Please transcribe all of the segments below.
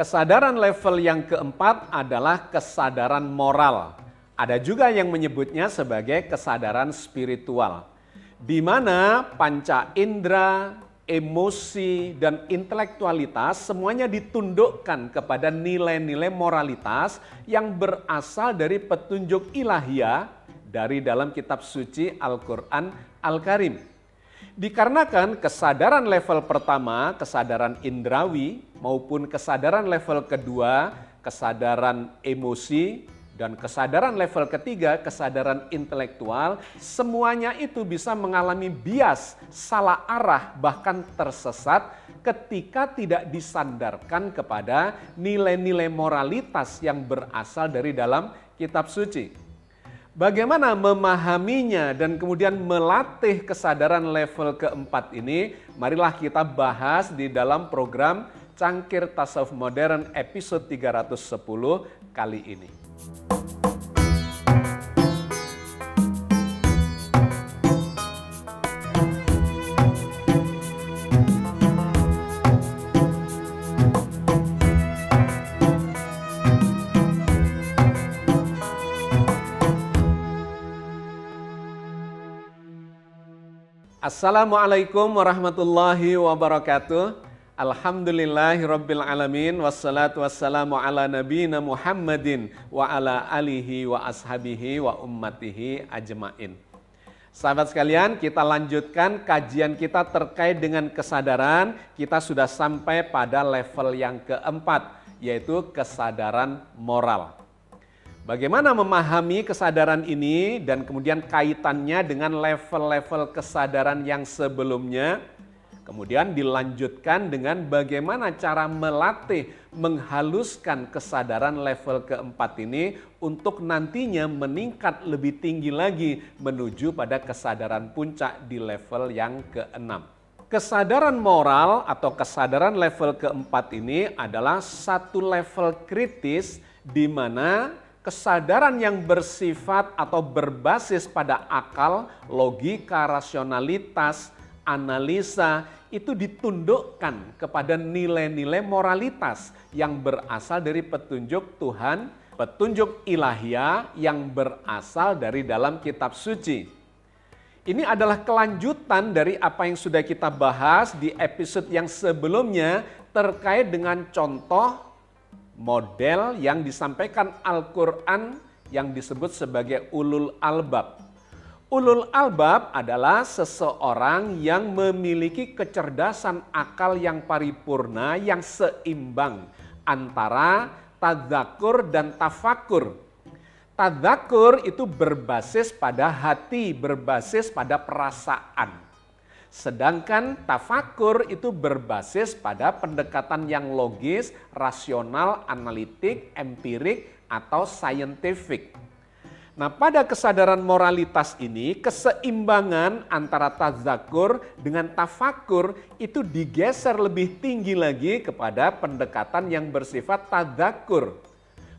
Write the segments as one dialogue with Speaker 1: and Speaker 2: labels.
Speaker 1: Kesadaran level yang keempat adalah kesadaran moral. Ada juga yang menyebutnya sebagai kesadaran spiritual, di mana panca indera, emosi, dan intelektualitas semuanya ditundukkan kepada nilai-nilai moralitas yang berasal dari petunjuk ilahiyah dari dalam kitab suci Al-Quran Al-Karim. Dikarenakan kesadaran level pertama, kesadaran indrawi, maupun kesadaran level kedua, kesadaran emosi, dan kesadaran level ketiga, kesadaran intelektual, semuanya itu bisa mengalami bias, salah arah, bahkan tersesat ketika tidak disandarkan kepada nilai-nilai moralitas yang berasal dari dalam kitab suci. Bagaimana memahaminya dan kemudian melatih kesadaran level keempat ini? Marilah kita bahas di dalam program Cangkir Tasawuf Modern episode 310 kali ini. Assalamualaikum warahmatullahi wabarakatuh. Alhamdulillahirabbil alamin wassalatu wassalamu ala nabiyina Muhammadin wa ala alihi wa ashabihi wa ummatihi ajmain. Sahabat sekalian, kita lanjutkan kajian kita terkait dengan kesadaran. Kita sudah sampai pada level yang keempat, yaitu kesadaran moral. Bagaimana memahami kesadaran ini dan kemudian kaitannya dengan level-level kesadaran yang sebelumnya. Kemudian dilanjutkan dengan bagaimana cara melatih, menghaluskan kesadaran level keempat ini untuk nantinya meningkat lebih tinggi lagi menuju pada kesadaran puncak di level yang keenam. Kesadaran moral atau kesadaran level keempat ini adalah satu level kritis di mana kesadaran yang bersifat atau berbasis pada akal, logika, rasionalitas, analisa itu ditundukkan kepada nilai-nilai moralitas yang berasal dari petunjuk Tuhan, petunjuk ilahiyah yang berasal dari dalam kitab suci. Ini adalah kelanjutan dari apa yang sudah kita bahas di episode yang sebelumnya terkait dengan contoh model yang disampaikan Al-Quran yang disebut sebagai ulul albab. Ulul albab adalah seseorang yang memiliki kecerdasan akal yang paripurna, yang seimbang antara tadzakur dan tafakur. Tadzakur itu berbasis pada hati, berbasis pada perasaan. Sedangkan tafakur itu berbasis pada pendekatan yang logis, rasional, analitik, empirik, atau scientific. Nah, pada kesadaran moralitas ini, keseimbangan antara tadzakur dengan tafakur itu digeser lebih tinggi lagi kepada pendekatan yang bersifat tadzakur,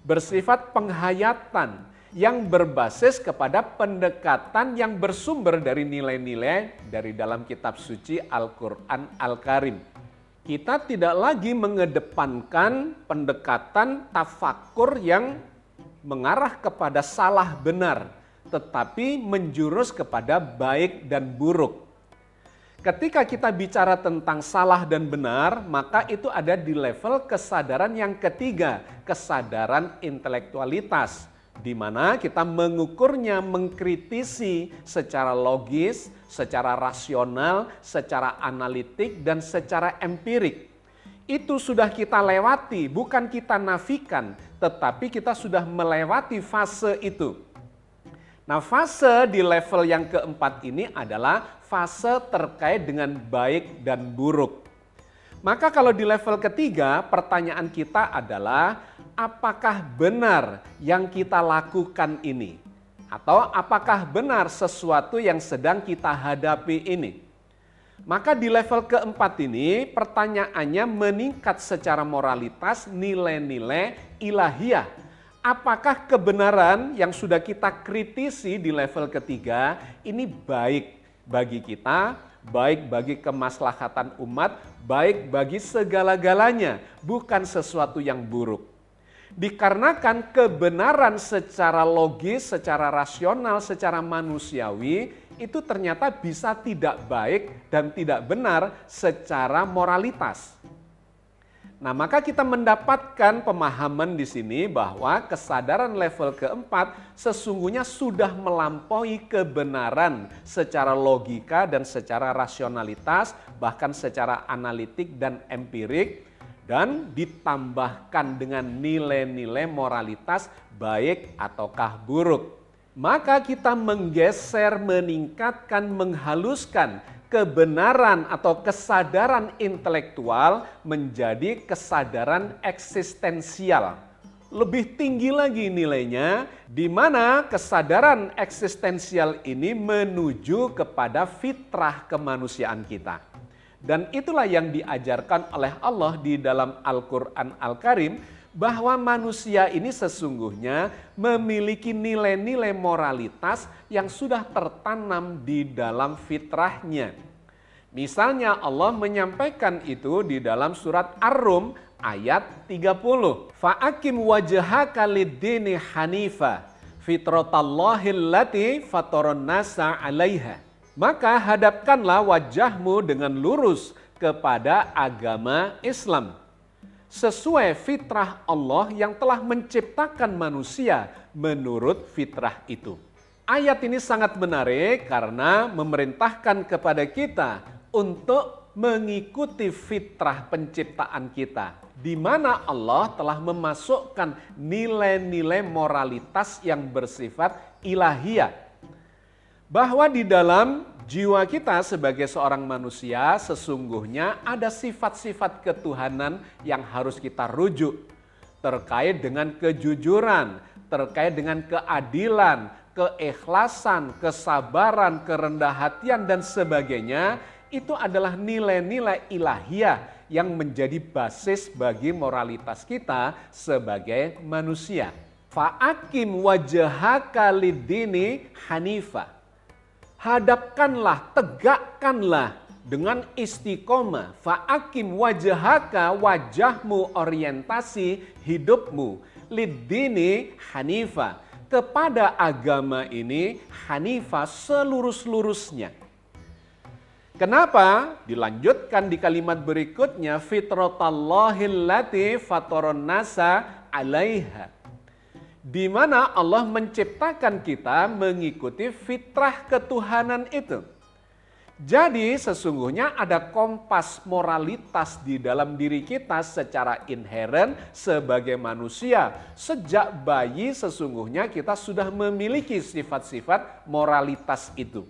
Speaker 1: bersifat penghayatan, yang berbasis kepada pendekatan yang bersumber dari nilai-nilai dari dalam kitab suci Al-Quran Al-Karim. Kita tidak lagi mengedepankan pendekatan tafakur yang mengarah kepada salah benar, tetapi menjurus kepada baik dan buruk. Ketika kita bicara tentang salah dan benar, maka itu ada di level kesadaran yang ketiga, kesadaran intelektualitas, di mana kita mengukurnya, mengkritisi secara logis, secara rasional, secara analitik, dan secara empirik. Itu sudah kita lewati, bukan kita nafikan, tetapi kita sudah melewati fase itu. Nah, fase di level yang keempat ini adalah fase terkait dengan baik dan buruk. Maka kalau di level ketiga, pertanyaan kita adalah, apakah benar yang kita lakukan ini? Atau apakah benar sesuatu yang sedang kita hadapi ini? Maka di level keempat ini pertanyaannya meningkat secara moralitas, nilai-nilai ilahiyah. Apakah kebenaran yang sudah kita kritisi di level ketiga ini baik bagi kita, baik bagi kemaslahatan umat, baik bagi segala-galanya, bukan sesuatu yang buruk. Dikarenakan kebenaran secara logis, secara rasional, secara manusiawi, itu ternyata bisa tidak baik dan tidak benar secara moralitas. Nah, maka kita mendapatkan pemahaman di sini bahwa kesadaran level keempat sesungguhnya sudah melampaui kebenaran secara logika dan secara rasionalitas, bahkan secara analitik dan empirik, dan ditambahkan dengan nilai-nilai moralitas baik ataukah buruk. Maka kita menggeser, meningkatkan, menghaluskan kebenaran atau kesadaran intelektual menjadi kesadaran eksistensial. Lebih tinggi lagi nilainya, di mana kesadaran eksistensial ini menuju kepada fitrah kemanusiaan kita. Dan itulah yang diajarkan oleh Allah di dalam Al-Quran Al-Karim, bahwa manusia ini sesungguhnya memiliki nilai-nilai moralitas yang sudah tertanam di dalam fitrahnya. Misalnya Allah menyampaikan itu di dalam surat Ar-Rum ayat 30. Fa'akim wajhaka lid-dini hanifa fitratallahi allati fataron nasa 'alaiha. Maka hadapkanlah wajahmu dengan lurus kepada agama Islam, sesuai fitrah Allah yang telah menciptakan manusia menurut fitrah itu. Ayat ini sangat menarik karena memerintahkan kepada kita untuk mengikuti fitrah penciptaan kita, di mana Allah telah memasukkan nilai-nilai moralitas yang bersifat ilahiyah. Bahwa di dalam jiwa kita sebagai seorang manusia sesungguhnya ada sifat-sifat ketuhanan yang harus kita rujuk. Terkait dengan kejujuran, terkait dengan keadilan, keikhlasan, kesabaran, kerendah hatian dan sebagainya. Itu adalah nilai-nilai ilahiyah yang menjadi basis bagi moralitas kita sebagai manusia. Fa'akim wajhaka lid-dini hanifa. Hadapkanlah, tegakkanlah dengan istiqomah. Fa'akim wajhaka, wajahmu, orientasi hidupmu. Lid-dini hanifa, kepada agama ini hanifa selurus-lurusnya. Kenapa? Dilanjutkan di kalimat berikutnya, fitratallahi allati fataron nasa 'alaiha. Di mana Allah menciptakan kita mengikuti fitrah ketuhanan itu. Jadi sesungguhnya ada kompas moralitas di dalam diri kita secara inheren sebagai manusia. Sejak bayi sesungguhnya kita sudah memiliki sifat-sifat moralitas itu.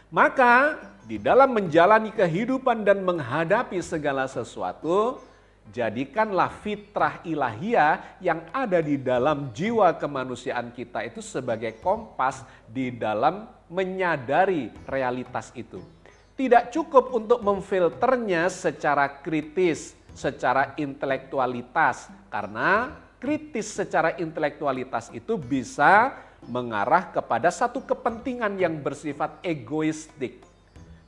Speaker 1: Maka di dalam menjalani kehidupan dan menghadapi segala sesuatu, jadikanlah fitrah ilahiyah yang ada di dalam jiwa kemanusiaan kita itu sebagai kompas di dalam menyadari realitas itu. Tidak cukup untuk memfilternya secara kritis, secara intelektualitas, karena kritis secara intelektualitas itu bisa mengarah kepada satu kepentingan yang bersifat egoistik.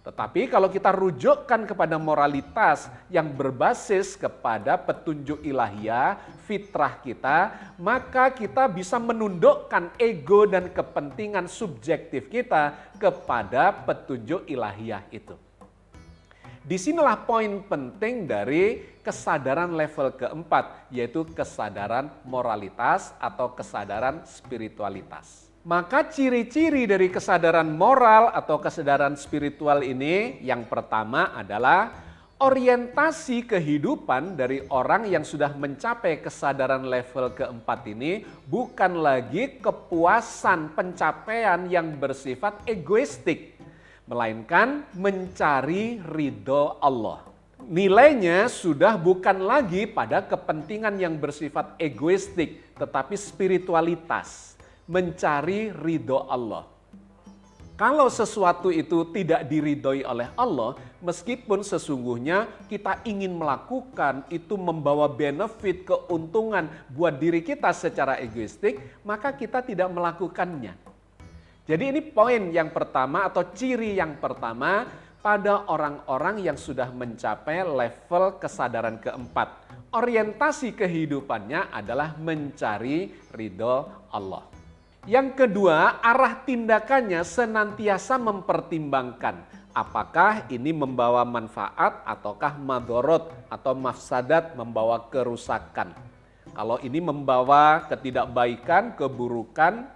Speaker 1: Tetapi kalau kita rujukkan kepada moralitas yang berbasis kepada petunjuk ilahiyah, fitrah kita, maka kita bisa menundukkan ego dan kepentingan subjektif kita kepada petunjuk ilahiyah itu. Disinilah poin penting dari kesadaran level keempat, yaitu kesadaran moralitas atau kesadaran spiritualitas. Maka ciri-ciri dari kesadaran moral atau kesadaran spiritual ini yang pertama adalah orientasi kehidupan dari orang yang sudah mencapai kesadaran level keempat ini bukan lagi kepuasan pencapaian yang bersifat egoistik, melainkan mencari ridho Allah. Nilainya sudah bukan lagi pada kepentingan yang bersifat egoistik, tetapi spiritualitas. Mencari ridho Allah. Kalau sesuatu itu tidak diridhoi oleh Allah, meskipun sesungguhnya kita ingin melakukan itu membawa benefit, keuntungan buat diri kita secara egoistik, maka kita tidak melakukannya. Jadi ini poin yang pertama atau ciri yang pertama, pada orang-orang yang sudah mencapai level kesadaran keempat. Orientasi kehidupannya adalah mencari ridho Allah. Yang kedua, arah tindakannya senantiasa mempertimbangkan apakah ini membawa manfaat ataukah madorot atau mafsadat, membawa kerusakan. Kalau ini membawa ketidakbaikan, keburukan,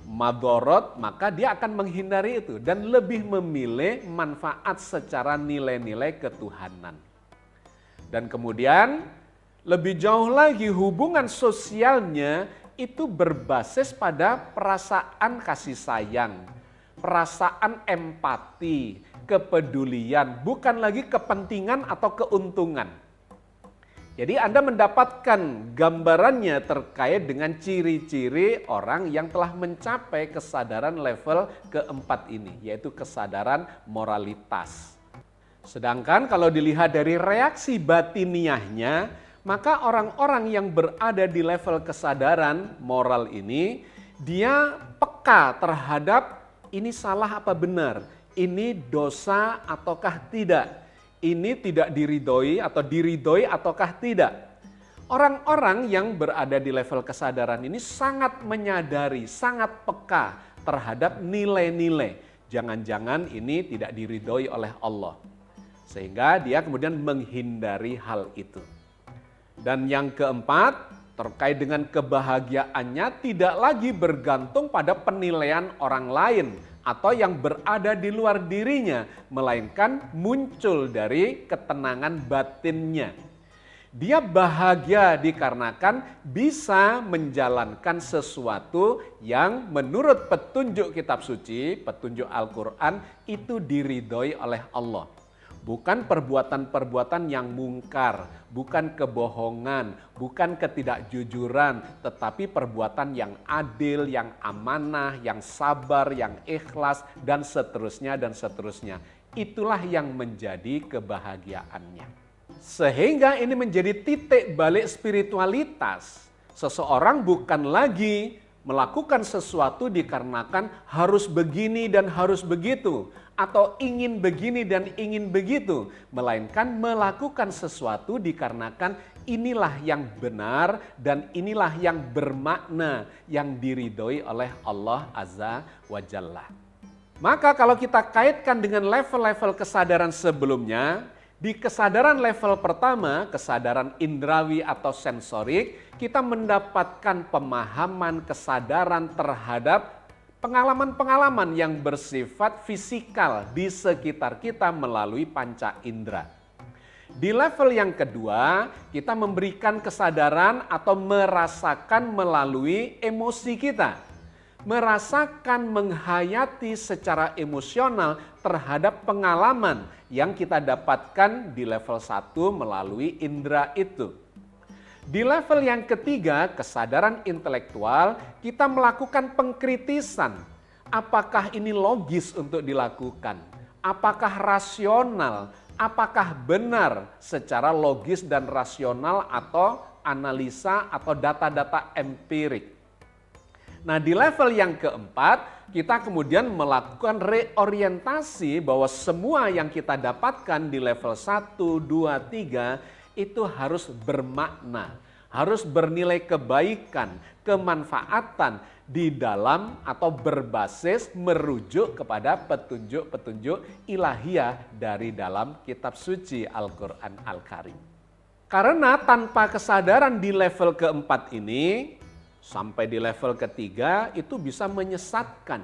Speaker 1: madorot, maka dia akan menghindari itu dan lebih memilih manfaat secara nilai-nilai ketuhanan. Dan kemudian lebih jauh lagi hubungan sosialnya itu berbasis pada perasaan kasih sayang, perasaan empati, kepedulian, bukan lagi kepentingan atau keuntungan. Jadi Anda mendapatkan gambarannya terkait dengan ciri-ciri orang yang telah mencapai kesadaran level keempat ini, yaitu kesadaran moralitas. Sedangkan kalau dilihat dari reaksi batiniahnya, maka orang-orang yang berada di level kesadaran moral ini, dia peka terhadap ini salah apa benar, ini dosa ataukah tidak, ini tidak diridhoi atau diridhoi ataukah tidak. Orang-orang yang berada di level kesadaran ini sangat menyadari, sangat peka terhadap nilai-nilai. Jangan-jangan ini tidak diridhoi oleh Allah. Sehingga dia kemudian menghindari hal itu. Dan yang keempat, terkait dengan kebahagiaannya tidak lagi bergantung pada penilaian orang lain atau yang berada di luar dirinya, melainkan muncul dari ketenangan batinnya. Dia bahagia dikarenakan bisa menjalankan sesuatu yang menurut petunjuk kitab suci, petunjuk Al-Quran itu diridhoi oleh Allah. Bukan perbuatan-perbuatan yang mungkar, bukan kebohongan, bukan ketidakjujuran, tetapi perbuatan yang adil, yang amanah, yang sabar, yang ikhlas, dan seterusnya, dan seterusnya. Itulah yang menjadi kebahagiaannya. Sehingga ini menjadi titik balik spiritualitas. Seseorang bukan lagi melakukan sesuatu dikarenakan harus begini dan harus begitu, atau ingin begini dan ingin begitu, melainkan melakukan sesuatu dikarenakan inilah yang benar dan inilah yang bermakna, yang diridhoi oleh Allah Azza wa Jalla. Maka kalau kita kaitkan dengan level-level kesadaran sebelumnya, di kesadaran level pertama, kesadaran indrawi atau sensorik, kita mendapatkan pemahaman kesadaran terhadap pengalaman-pengalaman yang bersifat fisikal di sekitar kita melalui panca indera. Di level yang kedua, kita memberikan kesadaran atau merasakan melalui emosi kita. Merasakan, menghayati secara emosional terhadap pengalaman yang kita dapatkan di level 1 melalui indera itu. Di level yang ketiga, kesadaran intelektual, kita melakukan pengkritisan. Apakah ini logis untuk dilakukan? Apakah rasional? Apakah benar secara logis dan rasional atau analisa atau data-data empirik? Nah, di level yang keempat, kita kemudian melakukan reorientasi bahwa semua yang kita dapatkan di level 1, 2, 3 itu harus bermakna, harus bernilai kebaikan, kemanfaatan di dalam atau berbasis merujuk kepada petunjuk-petunjuk ilahiyah dari dalam kitab suci Al-Quran Al-Karim. Karena tanpa kesadaran di level keempat ini, sampai di level ketiga itu bisa menyesatkan.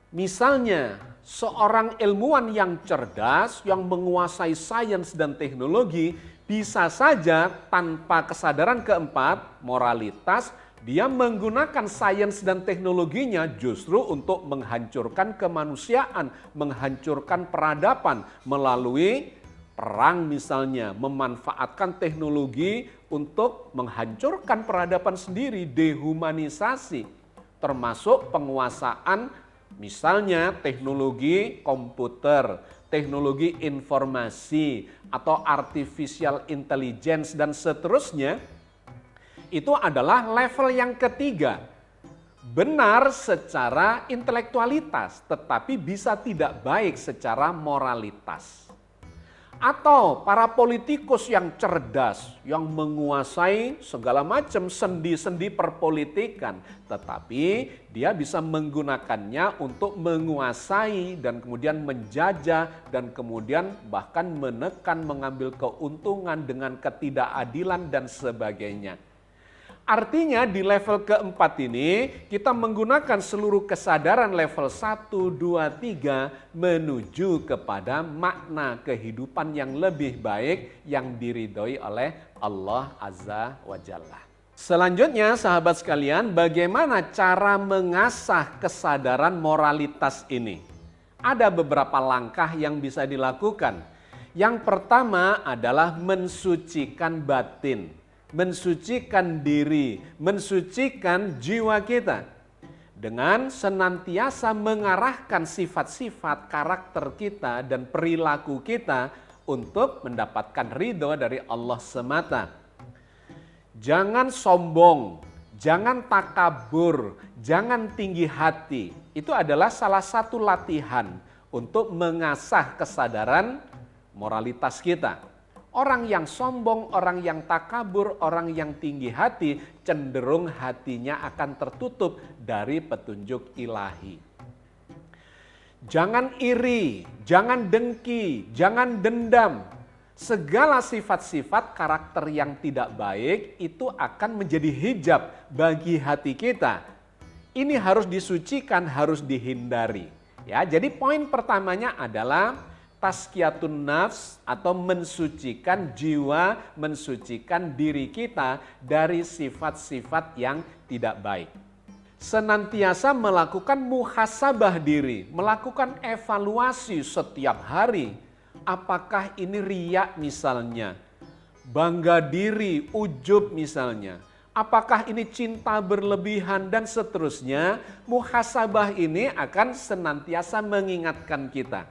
Speaker 1: Misalnya, seorang ilmuwan yang cerdas, yang menguasai sains dan teknologi, bisa saja tanpa kesadaran keempat, moralitas, dia menggunakan sains dan teknologinya justru untuk menghancurkan kemanusiaan, menghancurkan peradaban melalui perang misalnya, memanfaatkan teknologi untuk menghancurkan peradaban sendiri, dehumanisasi, termasuk penguasaan misalnya teknologi komputer, teknologi informasi, atau artificial intelligence dan seterusnya. Itu adalah level yang ketiga. benar secara intelektualitas, tetapi bisa tidak baik secara moralitas. Atau para politikus yang cerdas, yang menguasai segala macam sendi-sendi perpolitikan, tetapi dia bisa menggunakannya untuk menguasai dan kemudian menjajah dan kemudian bahkan menekan, mengambil keuntungan dengan ketidakadilan dan sebagainya. Artinya di level keempat ini kita menggunakan seluruh kesadaran level 1, 2, 3 menuju kepada makna kehidupan yang lebih baik yang diridhoi oleh Allah Azza wa Jalla. Selanjutnya sahabat sekalian, bagaimana cara mengasah kesadaran moralitas ini? Ada beberapa langkah yang bisa dilakukan. Yang pertama adalah mensucikan batin. Mensucikan diri, mensucikan jiwa kita dengan senantiasa mengarahkan sifat-sifat karakter kita dan perilaku kita untuk mendapatkan ridho dari Allah semata. Jangan sombong, jangan takabur, jangan tinggi hati. Itu adalah salah satu latihan untuk mengasah kesadaran moralitas kita. Orang yang sombong, orang yang takabur, orang yang tinggi hati, cenderung hatinya akan tertutup dari petunjuk ilahi. Jangan iri, jangan dengki, jangan dendam. Segala sifat-sifat karakter yang tidak baik itu akan menjadi hijab bagi hati kita. Ini harus disucikan, harus dihindari. Ya, jadi poin pertamanya adalah tazkiyatun nafs atau mensucikan jiwa, mensucikan diri kita dari sifat-sifat yang tidak baik. Senantiasa melakukan muhasabah diri, melakukan evaluasi setiap hari. Apakah ini riya misalnya, bangga diri, ujub misalnya. Apakah ini cinta berlebihan dan seterusnya. Muhasabah ini akan senantiasa mengingatkan kita.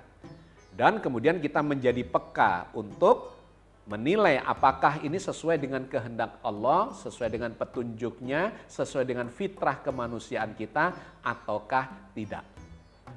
Speaker 1: Dan kemudian kita menjadi peka untuk menilai apakah ini sesuai dengan kehendak Allah, sesuai dengan petunjuknya, sesuai dengan fitrah kemanusiaan kita, ataukah tidak.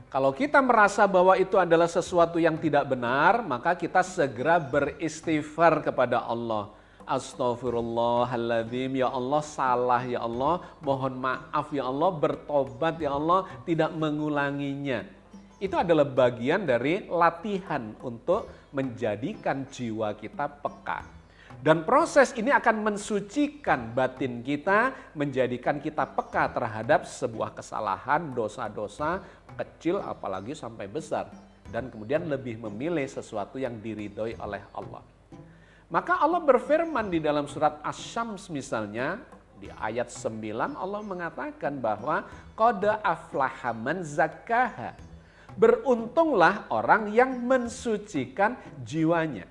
Speaker 1: Kalau kita merasa bahwa itu adalah sesuatu yang tidak benar, maka kita segera beristighfar kepada Allah. Astaghfirullahaladzim, ya Allah salah ya Allah, mohon maaf ya Allah, bertobat ya Allah, tidak mengulanginya. Itu adalah bagian dari latihan untuk menjadikan jiwa kita peka. Dan proses ini akan mensucikan batin kita, menjadikan kita peka terhadap sebuah kesalahan, dosa-dosa kecil apalagi sampai besar. Dan kemudian lebih memilih sesuatu yang diridhoi oleh Allah. Maka Allah berfirman di dalam surat Asy-Syams misalnya, di ayat 9 Allah mengatakan bahwa qad aflaha man zakkaha. Beruntunglah orang yang mensucikan jiwanya.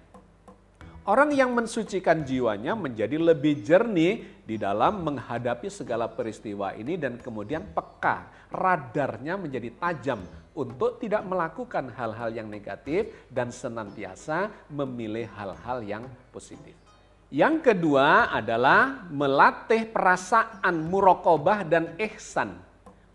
Speaker 1: Orang yang mensucikan jiwanya menjadi lebih jernih di dalam menghadapi segala peristiwa ini dan kemudian peka, radarnya menjadi tajam untuk tidak melakukan hal-hal yang negatif dan senantiasa memilih hal-hal yang positif. Yang kedua adalah melatih perasaan muraqabah dan ihsan.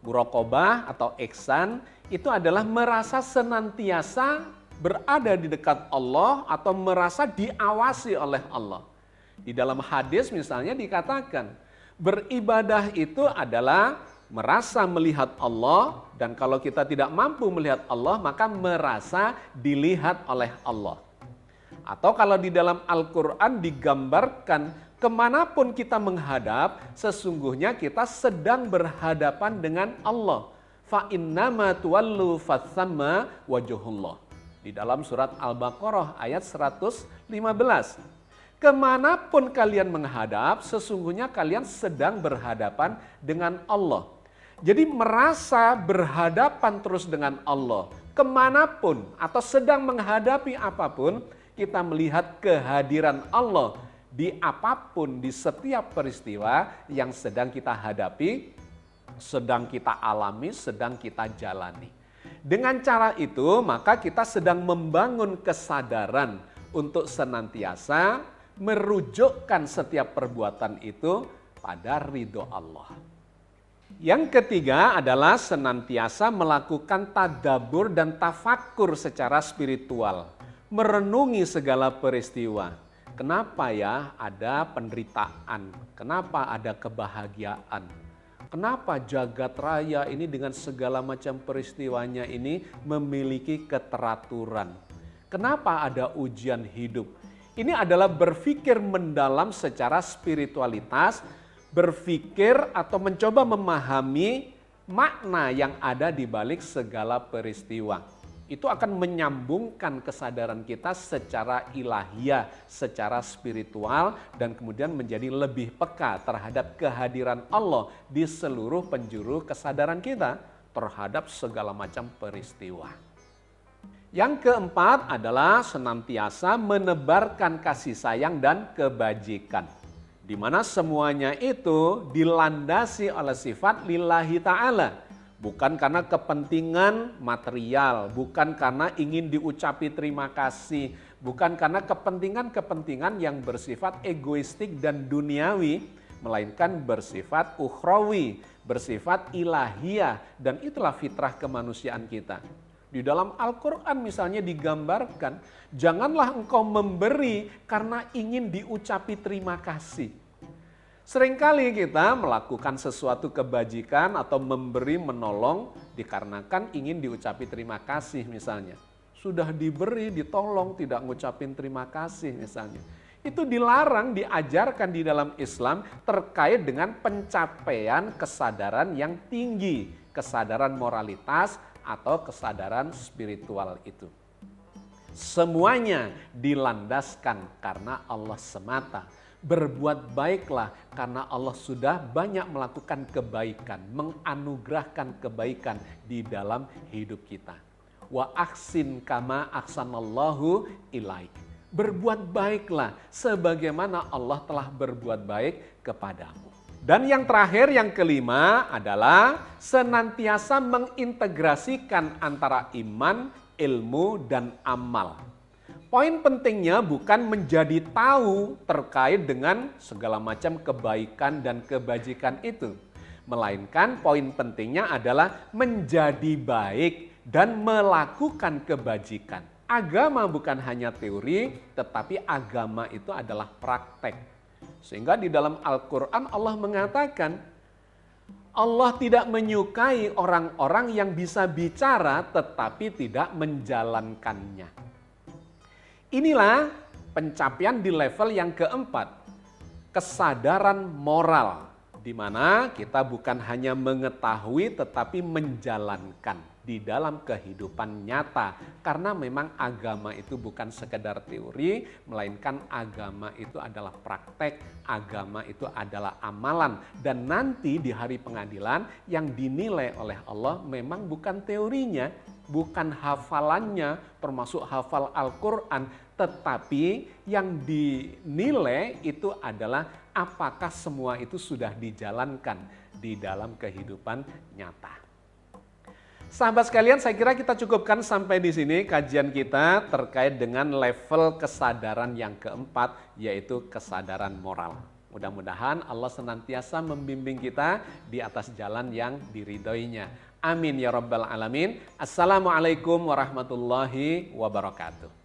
Speaker 1: Muraqabah atau ihsan itu adalah merasa senantiasa berada di dekat Allah atau merasa diawasi oleh Allah. Di dalam hadis misalnya dikatakan, beribadah itu adalah merasa melihat Allah dan kalau kita tidak mampu melihat Allah maka merasa dilihat oleh Allah. Atau kalau di dalam Al-Quran digambarkan kemanapun kita menghadap, sesungguhnya kita sedang berhadapan dengan Allah. Fa innama tuwallu fatsamma wajhullah. Di dalam surat Al-Baqarah ayat 115. Kemanapun kalian menghadap, sesungguhnya kalian sedang berhadapan dengan Allah. Jadi merasa berhadapan terus dengan Allah. Kemanapun atau sedang menghadapi apapun, kita melihat kehadiran Allah di apapun, di setiap peristiwa yang sedang kita hadapi, sedang kita alami, sedang kita jalani. Dengan cara itu, maka kita sedang membangun kesadaran untuk senantiasa merujukkan setiap perbuatan itu pada ridho Allah. Yang ketiga adalah senantiasa melakukan tadabbur dan tafakur secara spiritual. Merenungi segala peristiwa. Kenapa ya ada penderitaan? Kenapa ada kebahagiaan? Kenapa jagat raya ini dengan segala macam peristiwanya ini memiliki keteraturan? Kenapa ada ujian hidup? Ini adalah berpikir mendalam secara spiritualitas, berpikir atau mencoba memahami makna yang ada di balik segala peristiwa. Itu akan menyambungkan kesadaran kita secara ilahiyah, secara spiritual, dan kemudian menjadi lebih peka terhadap kehadiran Allah di seluruh penjuru kesadaran kita terhadap segala macam peristiwa. Yang keempat adalah senantiasa menebarkan kasih sayang dan kebajikan, di mana semuanya itu dilandasi oleh sifat lillahi ta'ala. Bukan karena kepentingan material, bukan karena ingin diucapi terima kasih, bukan karena kepentingan-kepentingan yang bersifat egoistik dan duniawi, melainkan bersifat ukhrawi, bersifat ilahiyah, dan itulah fitrah kemanusiaan kita. Di dalam Al-Quran misalnya digambarkan, janganlah engkau memberi karena ingin diucapi terima kasih. Seringkali kita melakukan sesuatu kebajikan atau memberi menolong dikarenakan ingin diucapi terima kasih misalnya. Sudah diberi, ditolong, tidak ngucapin terima kasih misalnya. Itu dilarang, diajarkan di dalam Islam terkait dengan pencapaian kesadaran yang tinggi, kesadaran moralitas atau kesadaran spiritual itu. Semuanya dilandaskan karena Allah semata. Berbuat baiklah karena Allah sudah banyak melakukan kebaikan, menganugerahkan kebaikan di dalam hidup kita. Wa ahsin kama ahsanallahu ilaik. Berbuat baiklah sebagaimana Allah telah berbuat baik kepadamu. Dan yang terakhir, yang kelima adalah senantiasa mengintegrasikan antara iman, ilmu, dan amal. Poin pentingnya bukan menjadi tahu terkait dengan segala macam kebaikan dan kebajikan itu. Melainkan poin pentingnya adalah menjadi baik dan melakukan kebajikan. Agama bukan hanya teori, tetapi agama itu adalah praktek. Sehingga di dalam Al-Quran Allah mengatakan, Allah tidak menyukai orang-orang yang bisa bicara tetapi tidak menjalankannya. Inilah pencapaian di level yang keempat, kesadaran moral, di mana kita bukan hanya mengetahui tetapi menjalankan di dalam kehidupan nyata. Karena memang agama itu bukan sekedar teori, melainkan agama itu adalah praktek, agama itu adalah amalan. Dan nanti di hari pengadilan yang dinilai oleh Allah memang bukan teorinya, bukan hafalannya, termasuk hafal Al-Quran, tetapi yang dinilai itu adalah apakah semua itu sudah dijalankan di dalam kehidupan nyata. Sahabat sekalian, saya kira kita cukupkan sampai di sini kajian kita terkait dengan level kesadaran yang keempat, yaitu kesadaran moral. Mudah-mudahan Allah senantiasa membimbing kita di atas jalan yang diridhoinya. Amin ya rabbal alamin. Assalamualaikum warahmatullahi wabarakatuh.